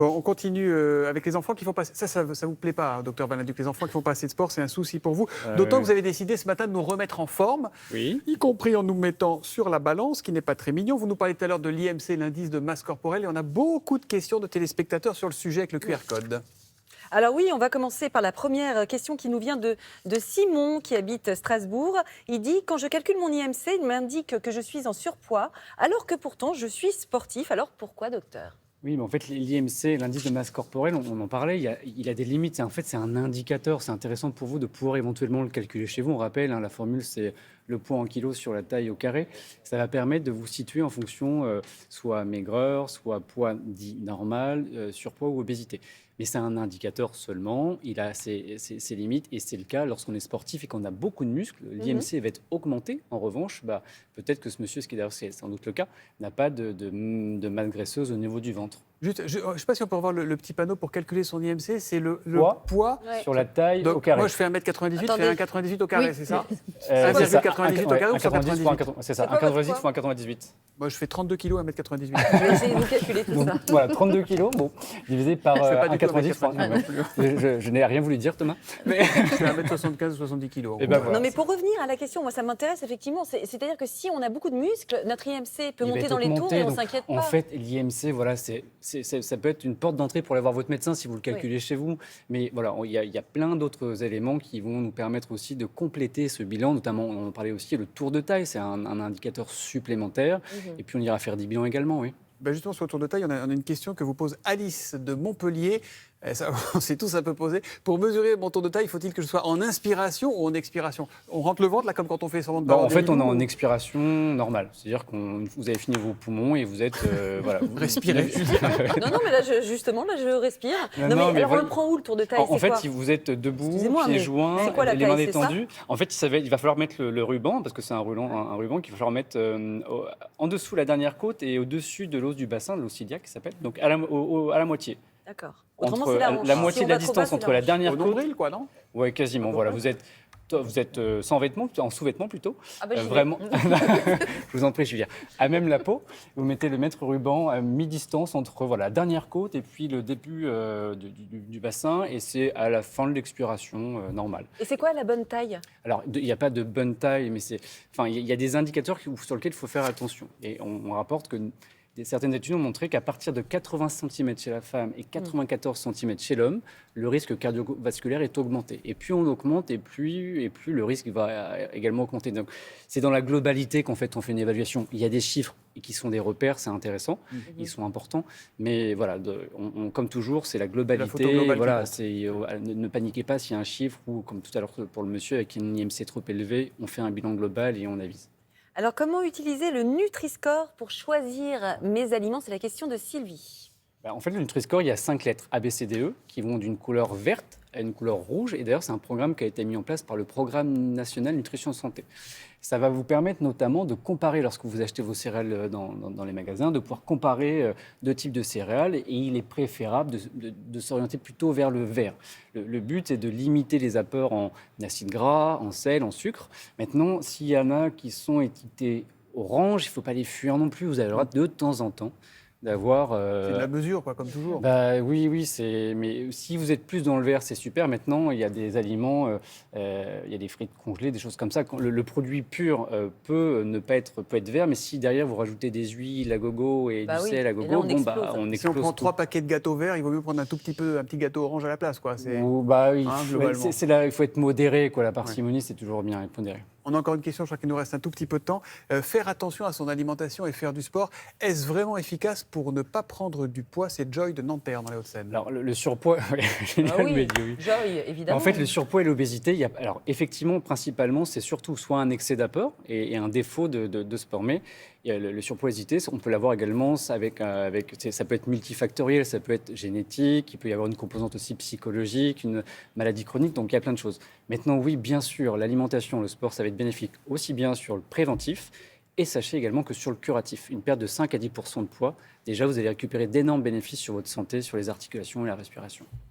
Bon, on continue avec les enfants qui font pas... Ça vous plaît pas, hein, docteur Van Laduc, les enfants qui font pas assez de sport, c'est un souci pour vous. D'autant que vous avez décidé ce matin de nous remettre en forme, Oui. y compris en nous mettant sur la balance, qui n'est pas très mignon. Vous nous parlez tout à l'heure de l'IMC, l'indice de masse corporelle, et on a beaucoup de questions de téléspectateurs sur le sujet avec le QR code. Alors oui, on va commencer par la première question qui nous vient de Simon, qui habite Strasbourg. Il dit « Quand je calcule mon IMC, il m'indique que je suis en surpoids, alors que pourtant je suis sportif. Alors pourquoi, docteur ?» Oui, mais en fait, l'IMC, l'indice de masse corporelle, on en parlait, il a des limites. En fait, c'est un indicateur. C'est intéressant pour vous de pouvoir éventuellement le calculer chez vous. On rappelle, hein, la formule, c'est le poids en kilos sur la taille au carré. Ça va permettre de vous situer en fonction soit maigreur, soit poids dit normal, surpoids ou obésité. Mais c'est un indicateur seulement, il a ses limites, et c'est le cas lorsqu'on est sportif et qu'on a beaucoup de muscles. L'IMC va être augmenté. En revanche, peut-être que ce monsieur, ce qui est d'ailleurs c'est sans doute le cas, n'a pas de masse graisseuse au niveau du ventre. Juste, je ne sais pas si on peut avoir le petit panneau pour calculer son IMC, c'est le poids Ouais. Sur la taille Donc, au carré. moi, je fais 1m98, je Attendez. fais 1,98 au carré, Oui. c'est ça C'est ça, 1,98 au carré ou 1,90 fois 1,98 c'est ça, C'est quoi votre 1,98 poids fois 1,98. Moi, je fais 32 kilos à 1m98. Je vais essayer de vous calculer tout Donc ça. voilà, 32 kilos, bon, divisé par Je fais pas du tout 1,90 fois 1m98 non plus. Je n'ai rien voulu dire, Thomas. Je fais 1m75 ou 70 kilos. Eh ben voilà. Non, mais pour revenir à la question, moi ça m'intéresse effectivement. C'est-à-dire que si on a beaucoup de muscles, notre IMC peut Il va monter être dans les tours et on ne donc, s'inquiète pas. En fait, l'IMC, voilà, ça peut être une porte d'entrée pour aller voir votre médecin si vous le calculez chez vous. Mais voilà, il y a plein d'autres éléments qui vont nous permettre aussi de compléter ce bilan. Notamment, on en parlait aussi, le tour de taille, c'est un indicateur supplémentaire. Et puis, on ira faire des bilans également, oui. Ben justement, sur le tour de taille, on a une question que vous pose Alice de Montpellier. Ça, on s'est tous un peu posé. Pour mesurer mon tour de taille, faut-il que je sois en inspiration ou en expiration? On rentre le ventre, là, comme quand on fait semblant de En fait, on est en expiration normale. C'est-à-dire que vous avez fini vos poumons et vous êtes... voilà, vous respirez. Non, mais là, justement, là, je respire. Non, Non, mais mais alors, voilà. on le prend où, le tour de taille? En C'est fait, quoi? si vous êtes debout, Excusez-moi, pieds mais joints, c'est quoi la les mains taille, c'est ça détendues, en fait, il va falloir mettre le ruban, parce que c'est un ruban qu'il va falloir mettre en dessous la dernière côte et au-dessus de l'os du bassin, de l'os iliaque, qui s'appelle, donc à la moitié. D'accord. Autrement, Entre c'est la hanche. la Si moitié on de la va trop distance bas, entre c'est la hanche. dernière Au côte... nombril, quoi, non? Oui, quasiment. Voilà, vous êtes sans vêtements, en sous-vêtements plutôt. Ah bah, j'y vais. Vraiment. Je vous en prie, Julien. À même la peau, vous mettez le maître ruban à mi-distance entre la dernière côte et puis le début du bassin, et c'est à la fin de l'expiration normale. Et c'est quoi la bonne taille? Alors, il n'y a pas de bonne taille, mais il y a des indicateurs sur lesquels il faut faire attention. Et on rapporte que certaines études ont montré qu'à partir de 80 cm chez la femme et 94 cm chez l'homme, le risque cardiovasculaire est augmenté. Et plus on augmente, et plus le risque va également augmenter. Donc, c'est dans la globalité qu'en fait on fait une évaluation. Il y a des chiffres qui sont des repères, c'est intéressant, ils sont importants. Mais voilà, comme toujours, c'est la globalité. La photo globale Voilà, qui ne paniquez pas s'il y a un chiffre ou, comme tout à l'heure pour le monsieur, avec une IMC trop élevée, on fait un bilan global et on avise. Alors, comment utiliser le Nutri-Score pour choisir mes aliments? C'est la question de Sylvie. En fait, le Nutri-Score, il y a 5 lettres A, B, C, D, E qui vont d'une couleur verte à une couleur rouge. Et d'ailleurs, c'est un programme qui a été mis en place par le Programme national nutrition santé. Ça va vous permettre notamment de comparer, lorsque vous achetez vos céréales dans les magasins, de pouvoir comparer deux types de céréales. Et il est préférable de s'orienter plutôt vers le vert. Le but est de limiter les apports en acides gras, en sel, en sucre. Maintenant, s'il y en a qui sont étiquetés orange, il ne faut pas les fuir non plus. Vous avez le droit de temps en temps d'avoir... C'est de la mesure, quoi, comme toujours. Oui, mais si vous êtes plus dans le vert, c'est super. Maintenant, il y a des aliments, il y a des frites congelées, des choses comme ça. Le produit pur peut être vert, mais si derrière vous rajoutez des huiles à gogo et du sel à gogo, on explose. on explose. Si on prend tout. 3 paquets de gâteaux verts, il vaut mieux prendre un petit gâteau orange à la place, quoi. Oui, il faut être modéré, quoi. La parcimonie, c'est toujours bien être modéré. On a encore une question, je crois qu'il nous reste un tout petit peu de temps. Faire attention à son alimentation et faire du sport, est-ce vraiment efficace pour ne pas prendre du poids? C'est Joy de Nanterre dans les Hauts-de-Seine. Alors, le surpoids... Génial, Ah oui, mais oui. Joy, évidemment. En fait, le surpoids et l'obésité, alors effectivement, principalement, c'est surtout soit un excès d'apport et un défaut de sport. Mais il y a le surpoids et l'obésité, on peut l'avoir également ça peut être multifactoriel, ça peut être génétique, il peut y avoir une composante aussi psychologique, une maladie chronique, donc il y a plein de choses. Maintenant, oui, bien sûr, l'alimentation, le sport, ça va être bénéfique aussi bien sur le préventif. Et sachez également que sur le curatif, une perte de 5 à 10% de poids, déjà vous allez récupérer d'énormes bénéfices sur votre santé, sur les articulations et la respiration.